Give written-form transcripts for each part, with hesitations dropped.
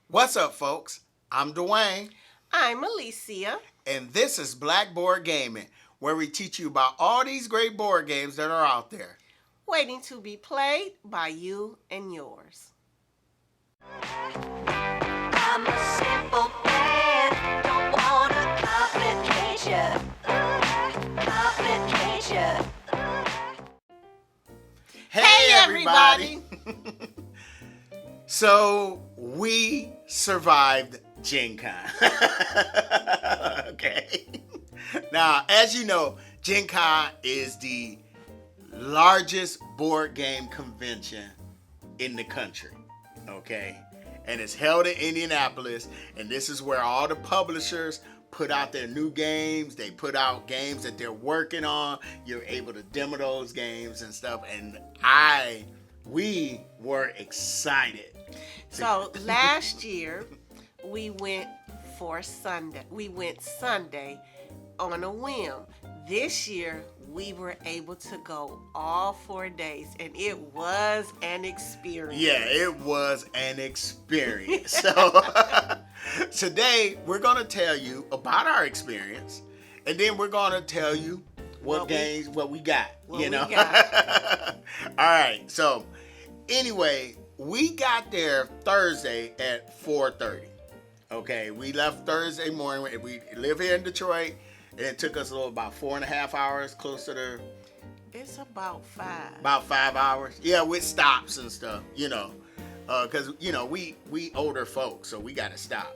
What's up, folks? I'm Dwayne, I'm Alicia. and this is Blackboard Gaming, where we teach you about all these great board games that are out there. Waiting to be played by you and yours. I'm a simple man, don't wanna complication. Complication. Hey, everybody! So, we survived GenCon. Okay. Now, as you know, GenCon is the largest board game convention in the country. Okay. And it's held in Indianapolis, and this is where all the publishers put out their new games. They put out games that they're working on. You're able to demo those games and stuff. And we were excited. So last year we went Sunday on a whim. This year we were able to go all 4 days, and it was an experience. Yeah, it was an experience. So today we're going to tell you about our experience, and then we're going to tell you what we got. We got. All right. So anyway, we got there Thursday at 4:30. Okay, we left Thursday morning. We live here in Detroit, and it took us about 4.5 hours, closer to. It's about 5. About 5 hours. Yeah, with stops and stuff, because we older folks, so we gotta stop.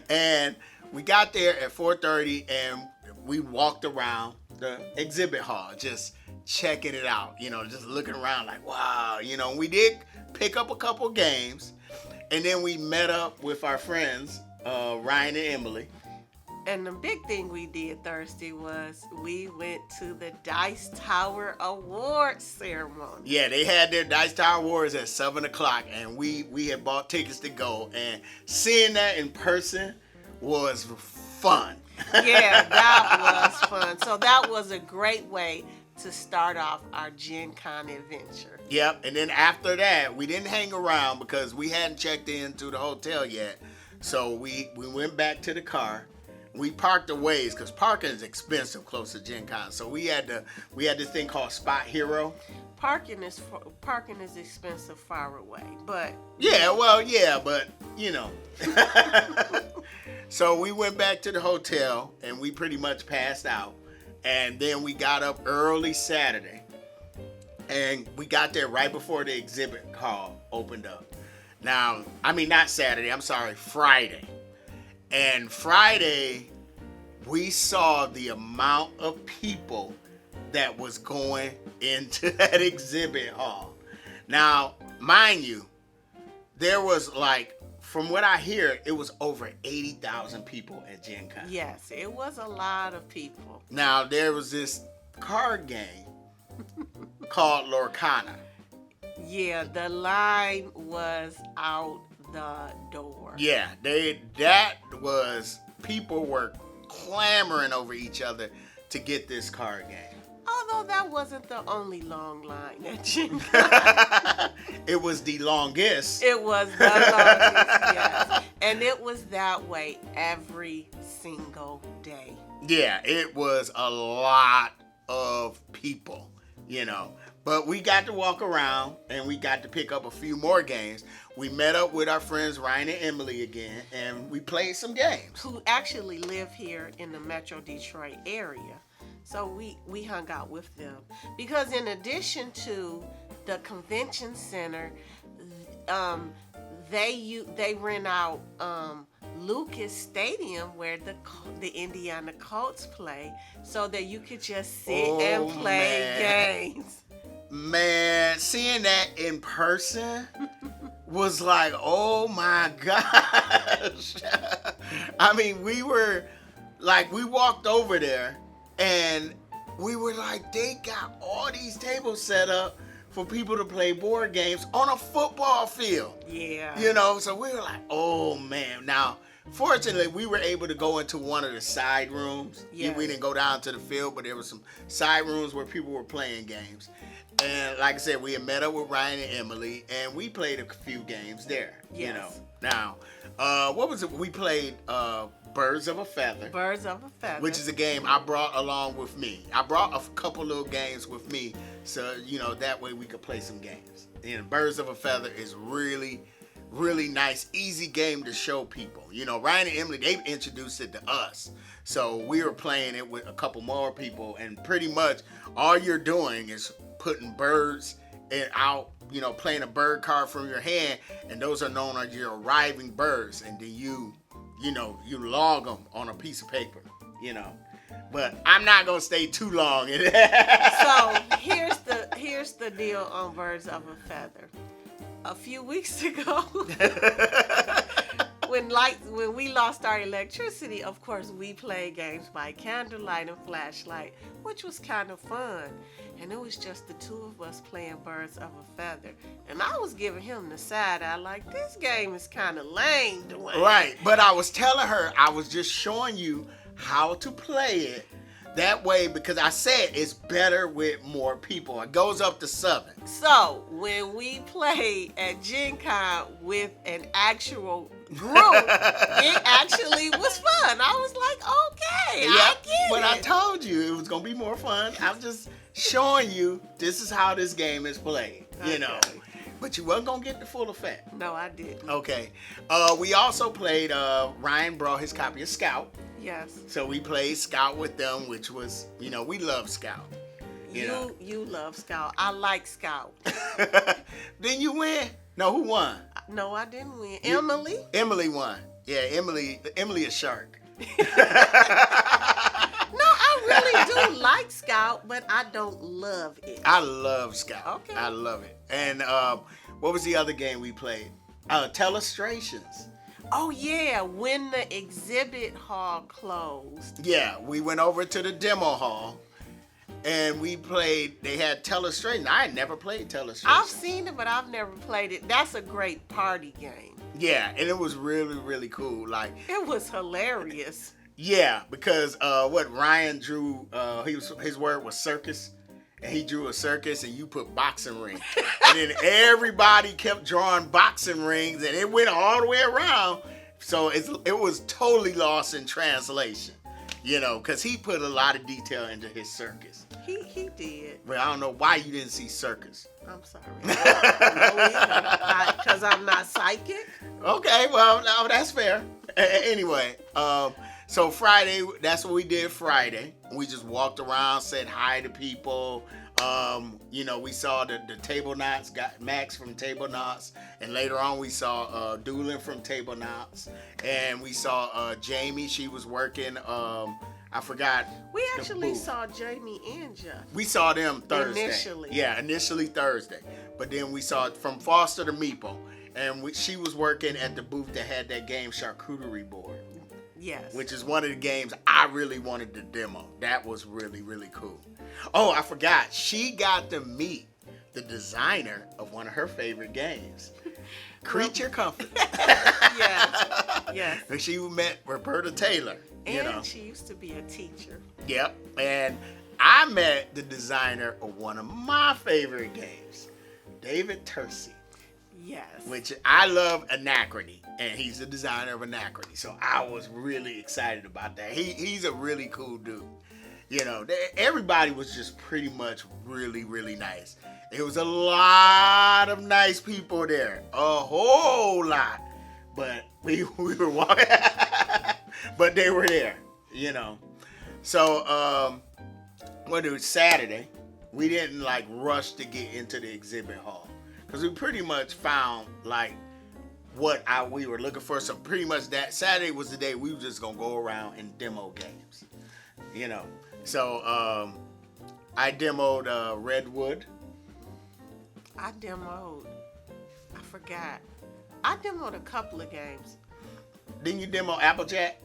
And we got there at 4:30, and we walked around the exhibit hall, just checking it out. Just looking around like, wow. We did pick up a couple games, and then we met up with our friends, Ryan and Emily. And the big thing we did Thursday was we went to the Dice Tower Awards ceremony. Yeah, they had their Dice Tower Awards at 7 o'clock, and we had bought tickets to go. And seeing that in person was fun. Yeah, that was fun. So that was a great way to start off our GenCon adventure. Yep, and then after that, we didn't hang around because we hadn't checked into the hotel yet. So we went back to the car. We parked a ways because parking is expensive close to GenCon. So we had this thing called Spot Hero. Parking is expensive far away, but but So we went back to the hotel and we pretty much passed out, and then we got up early Saturday, and we got there right before the exhibit hall opened up. Now, I mean not Saturday. I'm sorry, Friday. And Friday, we saw the amount of people that was going into that exhibit hall. Now, mind you, there was from what I hear, it was over 80,000 people at GenCon. Yes, it was a lot of people. Now, there was this card game called Lorcana. Yeah, the line was out the door. Yeah, people were clamoring over each other to get this card game. Although that wasn't the only long line at GenCon. It was the longest. It was the longest, yes. And it was that way every single day. Yeah, it was a lot of people, But we got to walk around, and we got to pick up a few more games. We met up with our friends Ryan and Emily again, and we played some games. Who actually live here in the Metro Detroit area. So we hung out with them. Because in addition to the convention center, they rent out Lucas Stadium where the Indiana Colts play, so that you could just sit and play games. Man, seeing that in person was like, oh my gosh. I mean, we walked over there and we were like, they got all these tables set up for people to play board games on a football field. Yeah. So we were like, oh man. Now, fortunately, we were able to go into one of the side rooms. Yes. We didn't go down to the field, but there were some side rooms where people were playing games. And like I said, we had met up with Ryan and Emily, and we played a few games there. You know. Yes. Now, what was it? We played Birds of a Feather. Birds of a Feather. Which is a game I brought along with me. I brought a couple little games with me, so that way we could play some games. And Birds of a Feather is really, really nice, easy game to show people. Ryan and Emily, they introduced it to us, so we were playing it with a couple more people, and pretty much all you're doing is putting birds out. Playing a bird card from your hand, and those are known as your arriving birds, and then you log them on a piece of paper, But I'm not gonna stay too long in it. So here's the deal on Birds of a Feather. A few weeks ago, when we lost our electricity, of course we played games by candlelight and flashlight, which was kind of fun. And it was just the two of us playing Birds of a Feather. And I was giving him the side eye, like, this game is kind of lame, Dwayne. Right, but I was telling her, I was just showing you how to play it. That way, because I said it's better with more people. It goes up to 7. So, when we played at GenCon with an actual group, it actually was fun. I was like, okay, I get it. But I told you it was going to be more fun. I'm just showing you this is how this game is played, Okay. But you wasn't going to get the full effect. No, I didn't. Okay. We also played, Ryan brought his copy of Scout. Yes. So we played Scout with them, which was, we love Scout. You love Scout. I like Scout. Then you win? No, who won? No, I didn't win. Emily? Emily won. Yeah, Emily is shark. No, I really do like Scout, but I don't love it. I love Scout. Okay. I love it. And what was the other game we played? Telestrations. Oh, yeah, when the exhibit hall closed. Yeah, we went over to the demo hall, and we played, they had Telestration. I had never played Telestration. I've seen it, but I've never played it. That's a great party game. Yeah, and it was really, really cool. Like, It was hilarious. yeah, because what Ryan drew, his word was circus, and he drew a circus, and you put boxing rings. And then everybody kept drawing boxing rings, and it went all the way around. So it was totally lost in translation, because he put a lot of detail into his circus. He did. But I don't know why you didn't see circus. I'm sorry. Because I'm not psychic. Okay, well, no, that's fair. Anyway, so Friday, that's what we did Friday. We just walked around, said hi to people. We saw the Table Knots, got Max from Table Knots, and later on we saw Doolin from Table Knots, and we saw Jamie. She was working. I forgot. We the actually booth. saw Jamie and Jeff. We saw them Thursday. Initially. Yeah, initially Thursday. But then we saw from Foster to Meeple. And she was working at the booth that had that game Charcuterie Board. Yes. Which is one of the games I really wanted to demo. That was really, really cool. Oh, I forgot. She got to meet the designer of one of her favorite games. Creature Comfort. Yes. And she met Roberta Taylor. And she used to be a teacher. Yep. And I met the designer of one of my favorite games, David Tercey. Yes. Which I love Anachrony, and he's the designer of Anachrony. So I was really excited about that. He's a really cool dude. Everybody was just pretty much really, really nice. There was a lot of nice people there, a whole lot. But we were walking, but they were there, So when it was Saturday, we didn't rush to get into the exhibit hall. Because we pretty much found what we were looking for. So pretty much that Saturday was the day we were just going to go around and demo games. So I demoed Redwood. I forgot. I demoed a couple of games. Didn't you demo Applejack?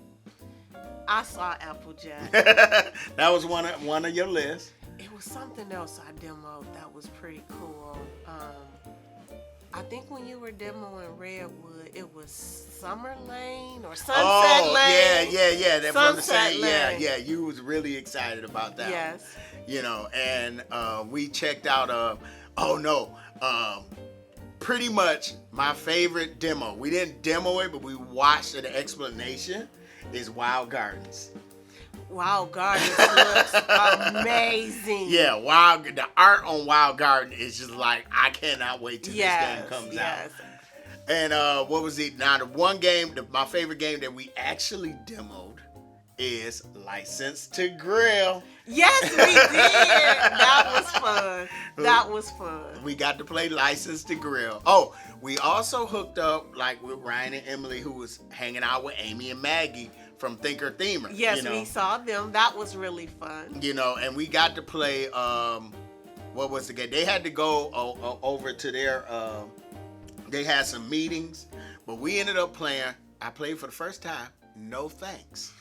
I saw Applejack. That was one of your lists. It was something else I demoed that was pretty cool. I think when you were demoing Redwood, it was Summer Lane or Sunset Lane. Yeah. They're from the Sunset same. Lane. Yeah. You was really excited about that. Yes. You know, and we checked out. Pretty much my favorite demo. We didn't demo it, but we watched an explanation. Is Wild Gardens. Wild Gardens looks amazing. Yeah, the art on Wild Garden is just like, I cannot wait till this game comes out. And what was it? Now, the one game, my favorite game that we actually demoed is License to Grill. Yes, we did. That was fun. We got to play License to Grill. Oh, we also hooked up like with Ryan and Emily, who was hanging out with Amy and Maggie from Thinker Themer. Yes, we saw them. That was really fun. You know, and we got to play, what was the game? They had to go over to their, they had some meetings, but we ended up playing, I played for the first time, No Thanks.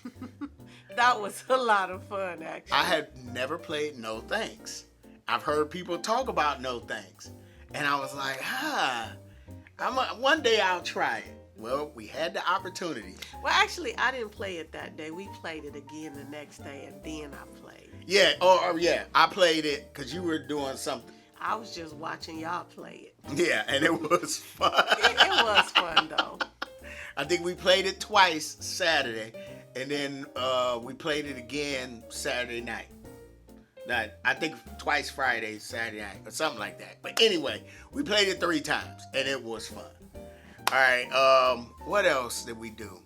That was a lot of fun, actually. I had never played No Thanks. I've heard people talk about No Thanks. And I was like, one day I'll try it. Well, we had the opportunity. Well, actually, I didn't play it that day. We played it again the next day, and then I played it. Yeah, yeah. I played it because you were doing something. I was just watching y'all play it. Yeah, and it was fun. It was fun, though. I think we played it twice Saturday, and then we played it again Saturday night. I think twice Friday, Saturday night, or something like that. But anyway, we played it 3 times, and it was fun. All right, what else did we do?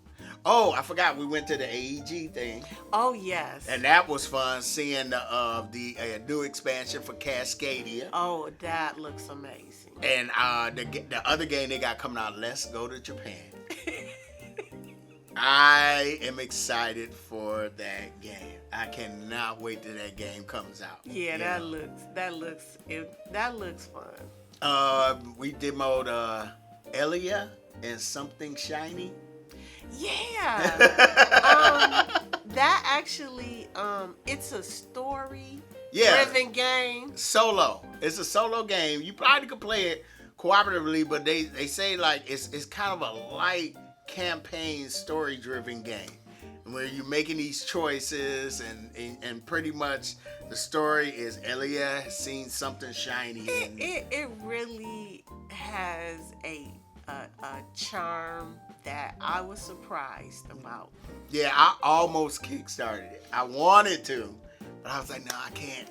Oh, I forgot we went to the AEG thing. Oh, yes. And that was fun, seeing the new expansion for Cascadia. Oh, that looks amazing. And the other game they got coming out, Let's Go to Japan. I am excited for that game. I cannot wait till that game comes out. Yeah, that looks fun. We demoed Elia and Something Shiny. Yeah. That actually, it's a story-driven game. Solo. It's a solo game. You probably could play it cooperatively, but they say like it's kind of a light campaign story-driven game where you're making these choices and pretty much the story is Elia has seen something shiny. It really has a charm that I was surprised about. Yeah, I almost kickstarted it. I wanted to, but I was like, no, I can't.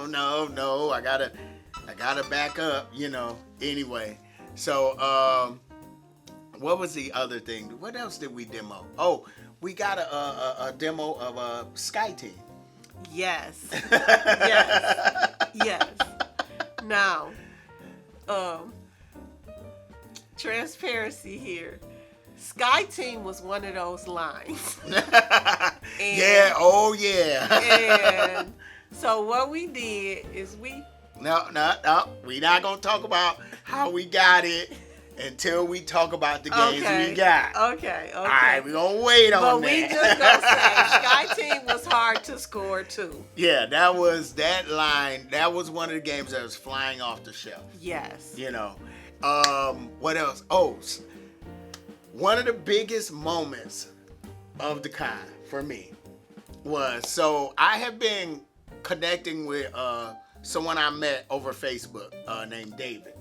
No. I gotta back up, you know. Anyway, so what was the other thing? What else did we demo? Oh, we got a demo of Skyteam. Yes. Yes. Now, transparency here. Skyteam was one of those lines. Yeah, oh yeah. And so what we did is No, we not gonna talk about how we got it until we talk about the games we got. Okay. All right, we gonna wait on that. But we just gonna say Skyteam was hard to score too. Yeah, that was one of the games that was flying off the shelf. Yes. You know, what else? Oh, one of the biggest moments of the con for me was, so I have been connecting with someone I met over Facebook named David,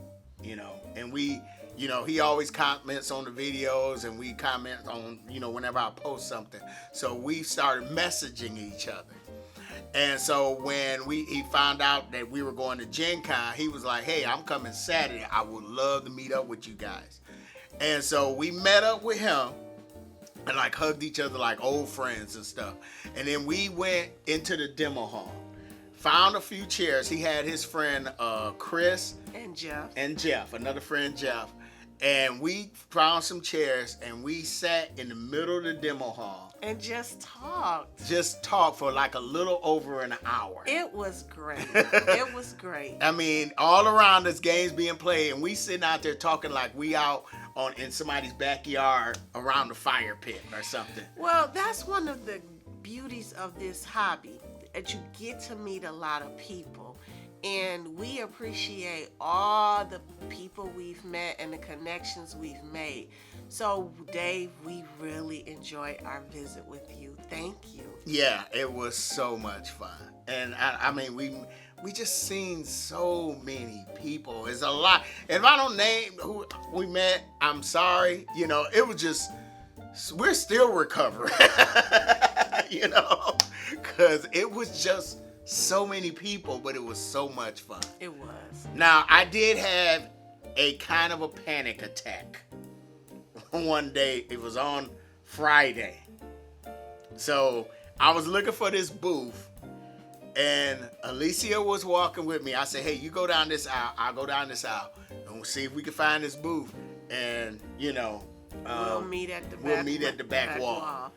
you know, and we, you know, he always comments on the videos and we comment on, you know, whenever I post something. So we started messaging each other. And so when he found out that we were going to GenCon, he was like, hey, I'm coming Saturday. I would love to meet up with you guys. And so we met up with him and like hugged each other like old friends and stuff. And then we went into the demo hall, found a few chairs. He had his friend Chris and Jeff, another friend Jeff. And we found some chairs and we sat in the middle of the demo hall. And just talked. Just talked for like a little over an hour. It was great. It was great. I mean, all around us, games being played, and we sitting out there talking like we out in somebody's backyard around the fire pit or something. Well, that's one of the beauties of this hobby, that you get to meet a lot of people. And we appreciate all the people we've met and the connections we've made. So, Dave, we really enjoyed our visit with you. Thank you. Yeah, it was so much fun. And I mean, we just seen so many people. It's a lot. If I don't name who we met, I'm sorry. You know, it was just, we're still recovering. You know, because it was just so many people, but it was so much fun. It was. Now, I did have a kind of a panic attack one day. It was on Friday. So I was looking for this booth, and Alicia was walking with me. I said, hey, you go down this aisle, I'll go down this aisle, and we'll see if we can find this booth. And, you know, we'll meet at the back wall.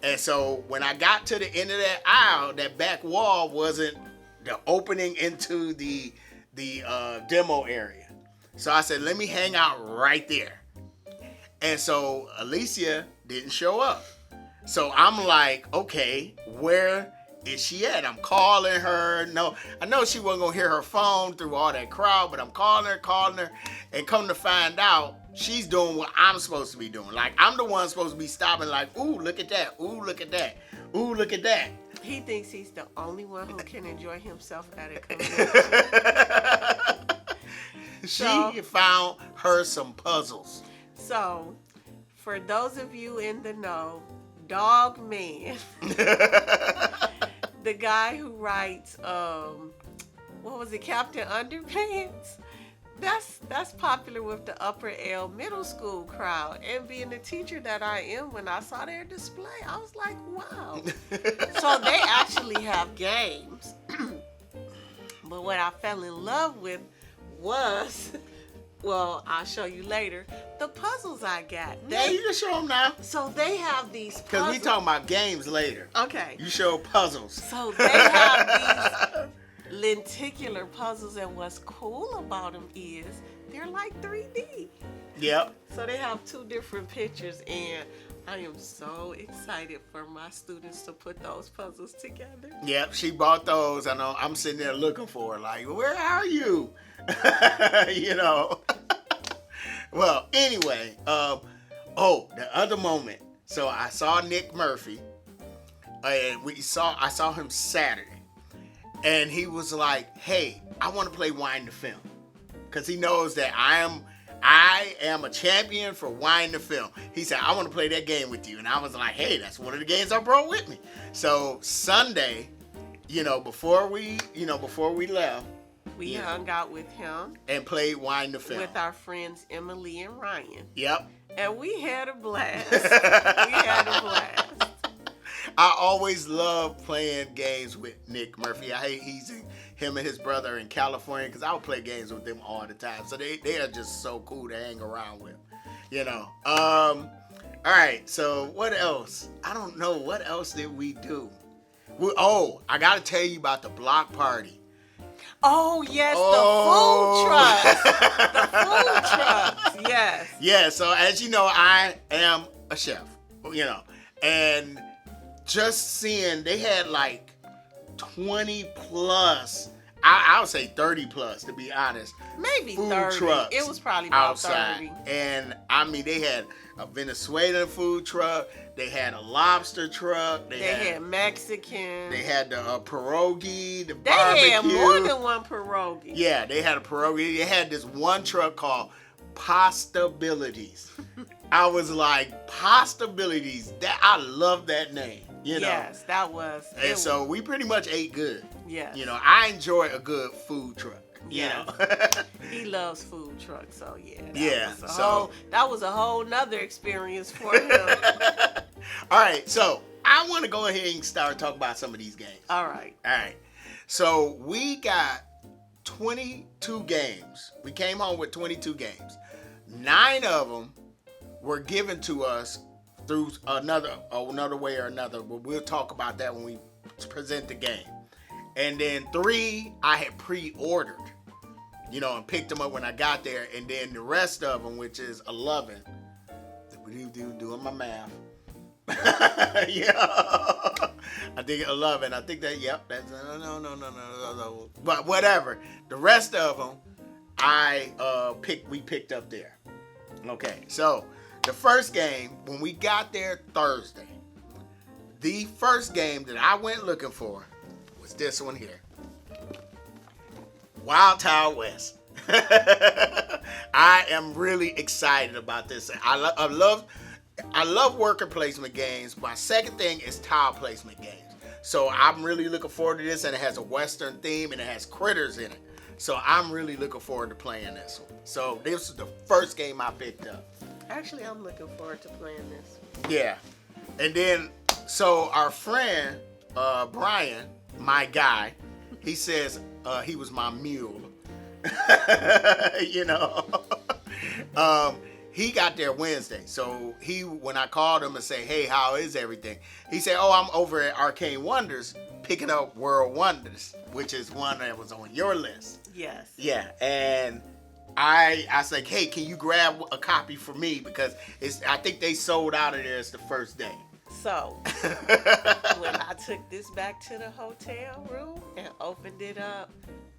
And so when I got to the end of that aisle, that back wall wasn't the opening into the demo area. So I said, let me hang out right there. And so Alicia didn't show up. So I'm like, okay, where is she at? I'm calling her. No, I know she wasn't going to hear her phone through all that crowd, but I'm calling her, and come to find out, she's doing what I'm supposed to be doing. Like, I'm the one supposed to be stopping like, ooh, look at that. Ooh, look at that. Ooh, look at that. He thinks he's the only one who can enjoy himself at a convention. She found her some puzzles. So, for those of you in the know, Dog Man, the guy who writes, what was it, Captain Underpants? That's popular with the upper L middle school crowd. And being the teacher that I am, when I saw their display, I was like, wow. So they actually have games. But what I fell in love with was, well, I'll show you later, the puzzles I got. Yeah, you can show them now. So they have these puzzles. Because we talking about games later. Okay. You show puzzles. So they have these lenticular puzzles, and what's cool about them is they're like 3D. Yep. So they have two different pictures, and I am so excited for my students to put those puzzles together. Yep, she bought those. I know I'm sitting there looking for her, like, where are you? You know. Well, anyway, the other moment. So I saw Nick Murphy, and I saw him Saturday, and he was like, hey, I want to play Wine the Film, because he knows that I am a champion for Wine the Film. He said, I want to play that game with you. And I was like, hey, that's one of the games I brought with me. So Sunday, before we left, we hung out with him and played Wine the Film with our friends Emily and Ryan. Yep. And we had a blast. I always love playing games with Nick Murphy. Him and his brother in California, because I would play games with them all the time. So they are just so cool to hang around with, All right, so what else? I don't know. What else did we do? I got to tell you about the block party. Oh, yes, the food trucks, yes. Yeah, so as you know, I am a chef, and just seeing, they had like 20 plus, I would say 30 plus, to be honest. Maybe food 30. Trucks it was probably about outside. 30. And I mean, they had a Venezuelan food truck. They had a lobster truck. They had Mexican. They had the pierogi, the barbecue. They had more than one pierogi. Yeah, they had a pierogi. They had this one truck called Pastabilities. I was like, Pastabilities. I love that name. Yes, that was. And so we pretty much ate good. Yes. I enjoy a good food truck. He loves food trucks, so that was a whole nother experience for him. All right, so I want to go ahead and start talking about some of these games. All right. So we got 22 games. We came home with 22 games. 9 of them were given to us through another way or another, but we'll talk about that when we present the game. And then 3 I had pre-ordered, and picked them up when I got there. And then the rest of them, which is 11, doing my math. I think 11. I think that, yep, that's, no. But whatever. The rest of them, we picked up there. Okay, so the first game, when we got there Thursday, the first game that I went looking for was this one here. Wild Tile West. I am really excited about this. I love worker placement games. My second thing is tile placement games. So I'm really looking forward to this, and it has a Western theme, and it has critters in it. So I'm really looking forward to playing this one. So this is the first game I picked up. Actually, I'm looking forward to playing this. Yeah. And then, so our friend, Brian, my guy, he says he was my mule. You know. He got there Wednesday. So when I called him and say, hey, how is everything? He said, oh, I'm over at Arcane Wonders picking up World Wonders, which is one that was on your list. Yes. Yeah. And I was like, hey, can you grab a copy for me? Because I think they sold out of there the first day. So, when I took this back to the hotel room and opened it up,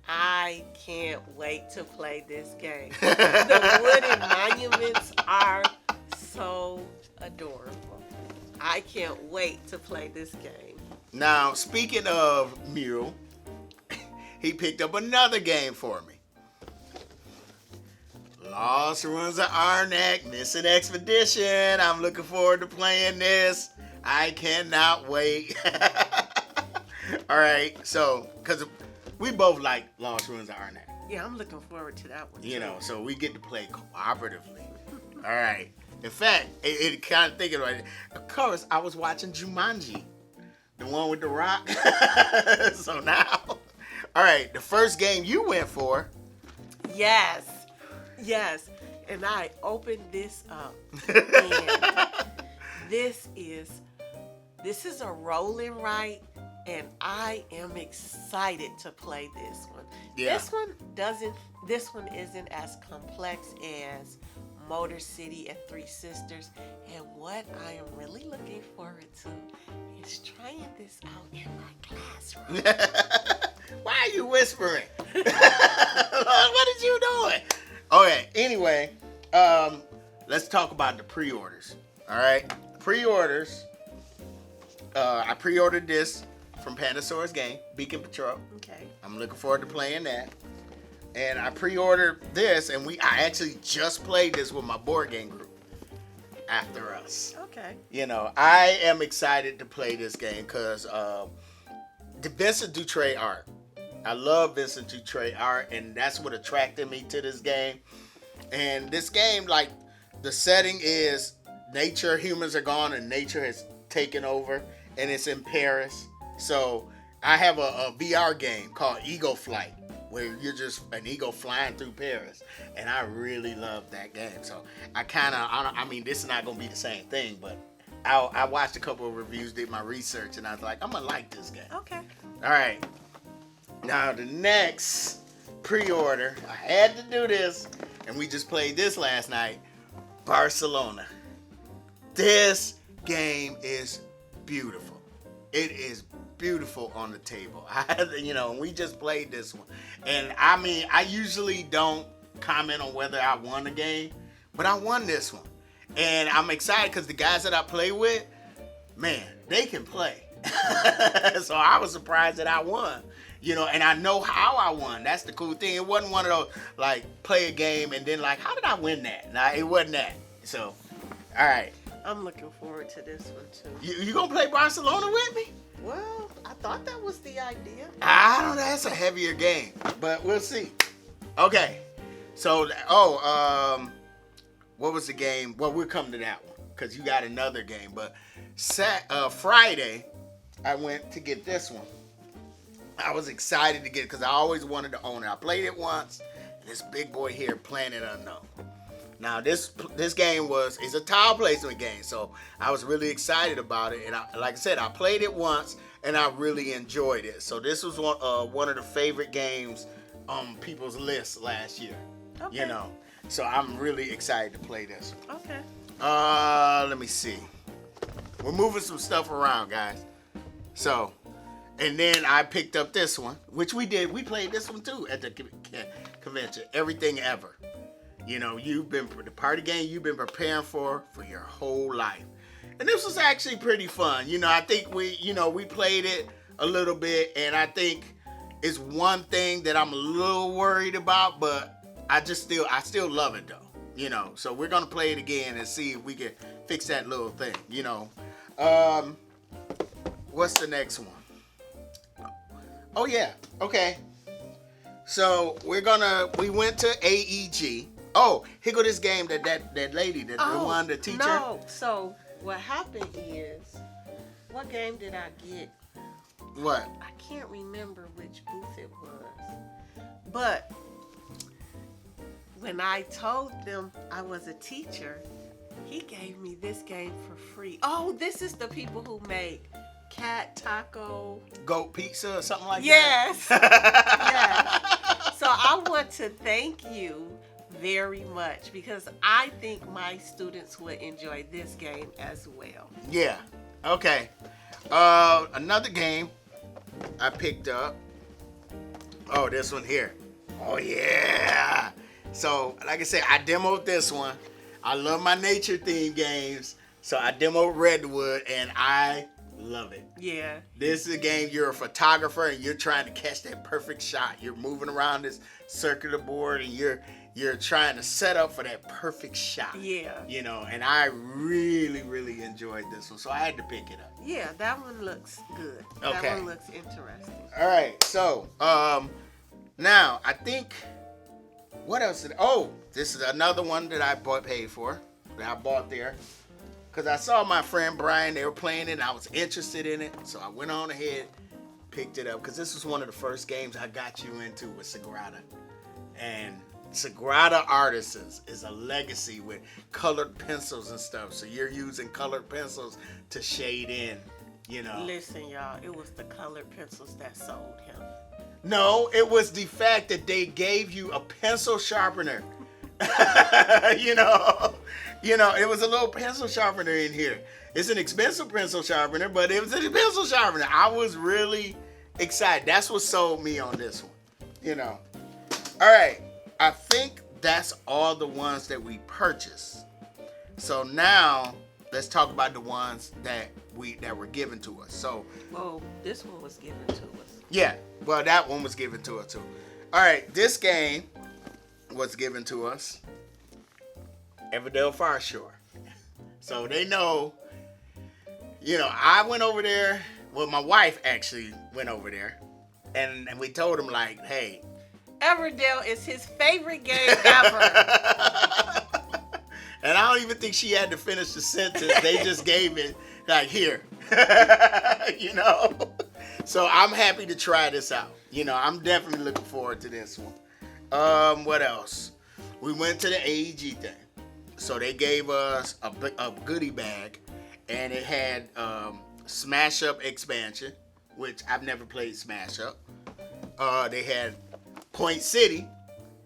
I can't wait to play this game. The wooden monuments are so adorable. I can't wait to play this game. Now, speaking of Mule, he picked up another game for me. Lost Ruins of Arnak, Missing Expedition. I'm looking forward to playing this. I cannot wait. All right, so, because we both like Lost Ruins of Arnak. Yeah, I'm looking forward to that one. You know, so we get to play cooperatively. All right. In fact, it kind of thinking about it. Of course, I was watching Jumanji, the one with the rock. So now, all right, the first game you went for. Yes. And I opened this up. And this is a rolling right, and I am excited to play this one. Yeah. This one isn't as complex as Motor City and Three Sisters. And what I am really looking forward to is trying this out in my classroom. Why are you whispering? What is you doing? Okay, anyway, let's talk about the pre-orders. All right, pre-orders. I pre-ordered this from Pandasaurus Game, Beacon Patrol. Okay. I'm looking forward to playing that. And I pre-ordered this, and I actually just played this with my board game group after us. Okay. You know, I am excited to play this game because the Vincent Dutrait art. I love Vincent Dutrait art, and that's what attracted me to this game. And this game, like, the setting is nature, humans are gone, and nature has taken over, and it's in Paris. So I have a VR game called Eagle Flight, where you're just an eagle flying through Paris. And I really love that game. So I mean, this is not going to be the same thing, but I watched a couple of reviews, did my research, and I was like, I'm going to like this game. Okay. All right. Now, the next pre-order, I had to do this, and we just played this last night, Barcelona. This game is beautiful. It is beautiful on the table. We just played this one. And I mean, I usually don't comment on whether I won a game, but I won this one. And I'm excited because the guys that I play with, man, they can play. So I was surprised that I won. And I know how I won. That's the cool thing. It wasn't one of those, like, play a game and then, like, how did I win that? Nah, it wasn't that. So, all right. I'm looking forward to this one, too. You gonna play Barcelona with me? Well, I thought that was the idea. I don't know. That's a heavier game, but we'll see. Okay. So, what was the game? Well, we'll come to that one because you got another game. But Friday, I went to get this one. I was excited to get it because I always wanted to own it. I played it once, and this big boy here, Planet Unknown. Now, this game is a tile placement game, so I was really excited about it. And like I said, I played it once, and I really enjoyed it. So this was one of the favorite games on people's lists last year. Okay. So I'm really excited to play this. Okay. Let me see. We're moving some stuff around, guys. So, and then I picked up this one, which we did. We played this one too at the convention. Everything Ever. You know, you've been the party game you've been preparing for your whole life. And this was actually pretty fun. You know, I think we played it a little bit, and I think it's one thing that I'm a little worried about, but I still love it though. You know, so we're gonna play it again and see if we can fix that little thing. You know, what's the next one? Oh yeah, okay. So we went to AEG. Oh, here go this game that lady, the one, the teacher. No, so what happened is, what game did I get? What? I can't remember which booth it was. But when I told them I was a teacher, he gave me this game for free. Oh, this is the people who make cat taco. Goat pizza or something like yes. that? Yes. So I want to thank you very much because I think my students would enjoy this game as well. Yeah. Okay. Another game I picked up. Oh, this one here. Oh yeah. So, like I said, I demoed this one. I love my nature themed games. So I demoed Redwood and I love it. Yeah. This is a game, you're a photographer and you're trying to catch that perfect shot. You're moving around this circular board and you're trying to set up for that perfect shot. Yeah. You know, and I really, really enjoyed this one. So I had to pick it up. Yeah, that one looks good. Okay. That one looks interesting. All right. So, now I think, what else this is another one that I paid for, that I bought there. Because I saw my friend Brian, they were playing it, and I was interested in it. So I went on ahead, picked it up. Because this was one of the first games I got you into with Sagrada. And Sagrada Artisans is a legacy with colored pencils and stuff. So you're using colored pencils to shade in, you know. Listen, y'all, it was the colored pencils that sold him. No, it was the fact that they gave you a pencil sharpener. you know, it was a little pencil sharpener in here. It's an expensive pencil sharpener, but it was a pencil sharpener. I was really excited. That's what sold me on this one, you know. All right, I think that's all the ones that we purchased. So now let's talk about the ones that were given to us. So, well, this one was given to us. Yeah, well, that one was given to us too. All right, this game was given to us, Everdale Far Shore. So they know, you know, I went over there. Well, my wife actually went over there, and we told him like, hey, Everdale is his favorite game ever. And I don't even think she had to finish the sentence. They just gave it like, here, you know. So I'm happy to try this out. You know, I'm definitely looking forward to this one. What else? We went to the AEG thing. So they gave us a goodie bag, and it had Smash Up expansion, which I've never played Smash Up. They had Point City,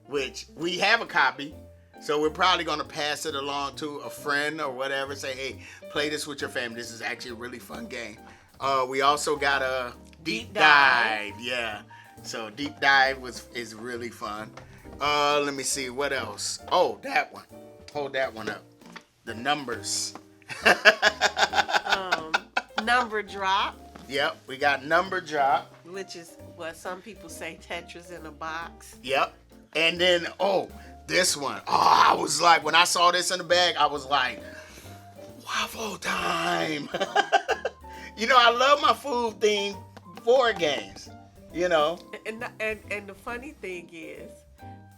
which we have a copy. So we're probably going to pass it along to a friend or whatever. Say, hey, play this with your family. This is actually a really fun game. We also got a Deep Dive. Yeah. So Deep Dive is really fun. Let me see. What else? Oh, that one. Hold that one up. The numbers. Number Drop. Yep. We got Number Drop. Which is what some people say Tetris in a box. Yep. And then, this one. Oh, I was like, when I saw this in the bag, I was like, waffle time. You know, I love my food themed board games, you know. And the funny thing is,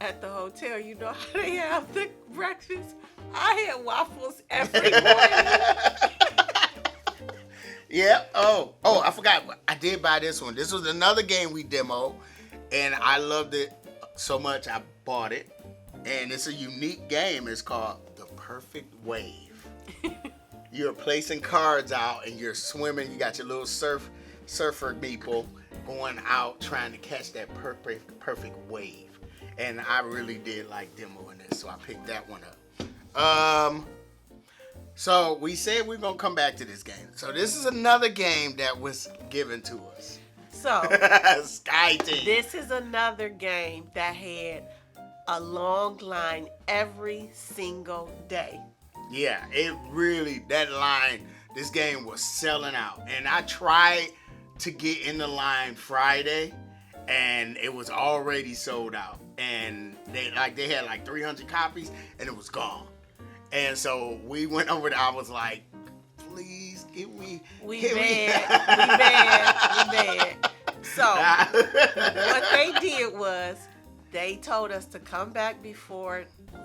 at the hotel, you know how they have the breakfast? I had waffles every morning. Yeah. Oh, I forgot. I did buy this one. This was another game we demoed, and I loved it so much I bought it. And it's a unique game. It's called The Perfect Wave. You're placing cards out and you're swimming. You got your little surfer people going out trying to catch that perfect wave. And I really did like demoing this, so I picked that one up. So we said we're going to come back to this game. So this is another game that was given to us. So Skyteam. this is another game that had a long line every single day. Yeah, it really, that line, this game was selling out. And I tried to get in the line Friday, and it was already sold out. And they had like 300 copies, and it was gone. And so we went over there. I was like, please, we bad. So what they did was they told us to come back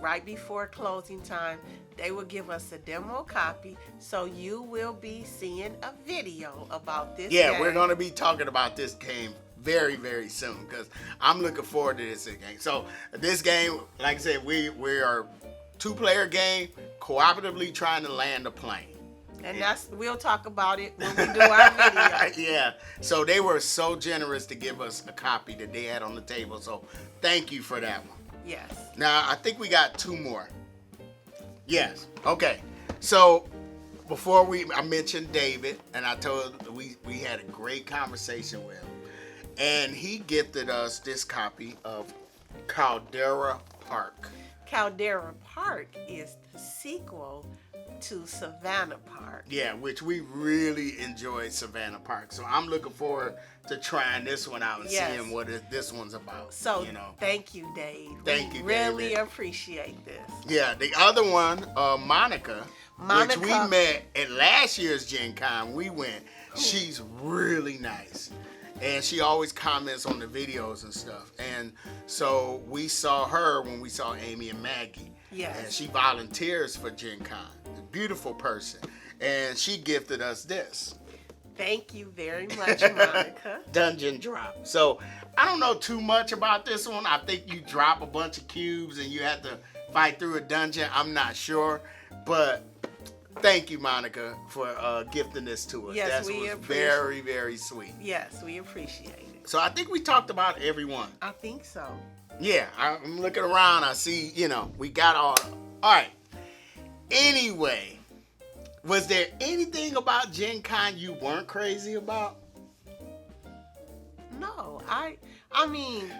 right before closing time. They will give us a demo copy, so you will be seeing a video about this game. We're going to be talking about this game very, very soon, because I'm looking forward to this game. So this game, like I said, we are two-player game, cooperatively trying to land a plane. And we'll talk about it when we do our video. Yeah. So they were so generous to give us a copy that they had on the table. So thank you for that one. Yes. Now, I think we got two more. Yes. Okay. So before I mentioned David, and I told we had a great conversation with him. And he gifted us this copy of Caldera Park. Caldera Park is the sequel to Savannah Park. Yeah, which we really enjoyed Savannah Park. So I'm looking forward to trying this one out and seeing what this one's about. So thank you, Dave. Thank you, really David. Appreciate this. Yeah, the other one, Monica, which we met at last year's GenCon. We went. She's really nice. And she always comments on the videos and stuff. And so we saw her when we saw Amy and Maggie. Yes. And she volunteers for GenCon. A beautiful person. And she gifted us this. Thank you very much, Monica. Dungeon Drop. So I don't know too much about this one. I think you drop a bunch of cubes and you have to fight through a dungeon. I'm not sure. But thank you, Monica, for gifting this to us. Yes, that was very, very sweet. Yes, we appreciate it. So I think we talked about everyone. I think so. Yeah, I'm looking around. I see, we got all right. Anyway, was there anything about GenCon you weren't crazy about? No, I mean,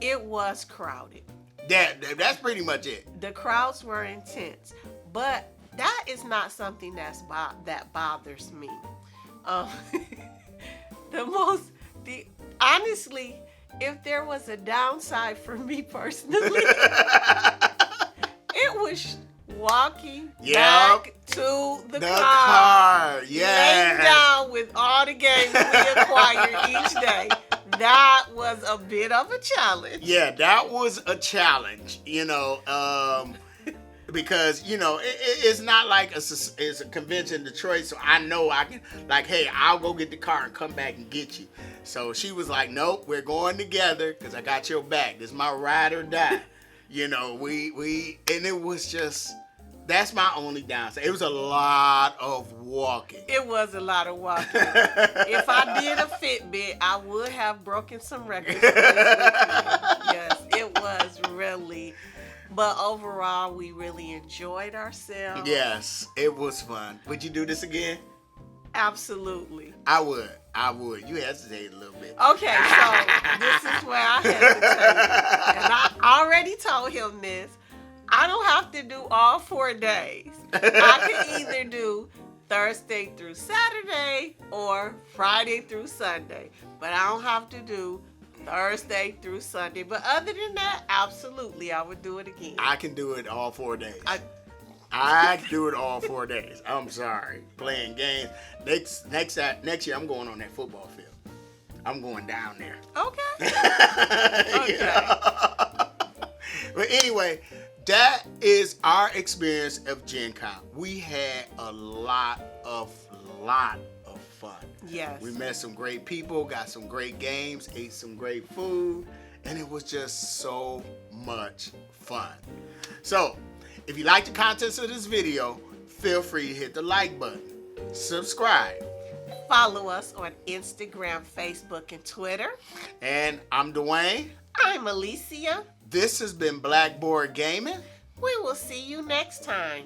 it was crowded. That's pretty much it. The crowds were intense, but that is not something that bothers me. Honestly, if there was a downside for me personally, it was walking back to the car. Yeah. Laying down with all the games we acquired each day. That was a bit of a challenge. Yeah, that was a challenge, because, it's not like it's a convention in Detroit, so I know I can, hey, I'll go get the car and come back and get you. So she was like, nope, we're going together because I got your back. This is my ride or die. And it was just, that's my only downside. It was a lot of walking. It was a lot of walking. If I did a Fitbit, I would have broken some records. Yes, it was really. But overall, we really enjoyed ourselves. Yes, it was fun. Would you do this again? Absolutely. I would. You hesitated a little bit. Okay, so this is where I hesitated. And I already told him this. I don't have to do all 4 days. I can either do Thursday through Saturday or Friday through Sunday. But I don't have to do Thursday through Sunday. But other than that, absolutely, I would do it again. I can do it all 4 days. I can do it all 4 days. I'm sorry. Playing games. Next year, I'm going on that football field. I'm going down there. Okay. But anyway, that is our experience of GenCon. We had a lot of fun. Yes. We met some great people, got some great games, ate some great food, and it was just so much fun. So, if you like the contents of this video, feel free to hit the like button. Subscribe. Follow us on Instagram, Facebook, and Twitter. And I'm Dwayne. I'm Alicia. This has been Blackboard Gaming. We will see you next time.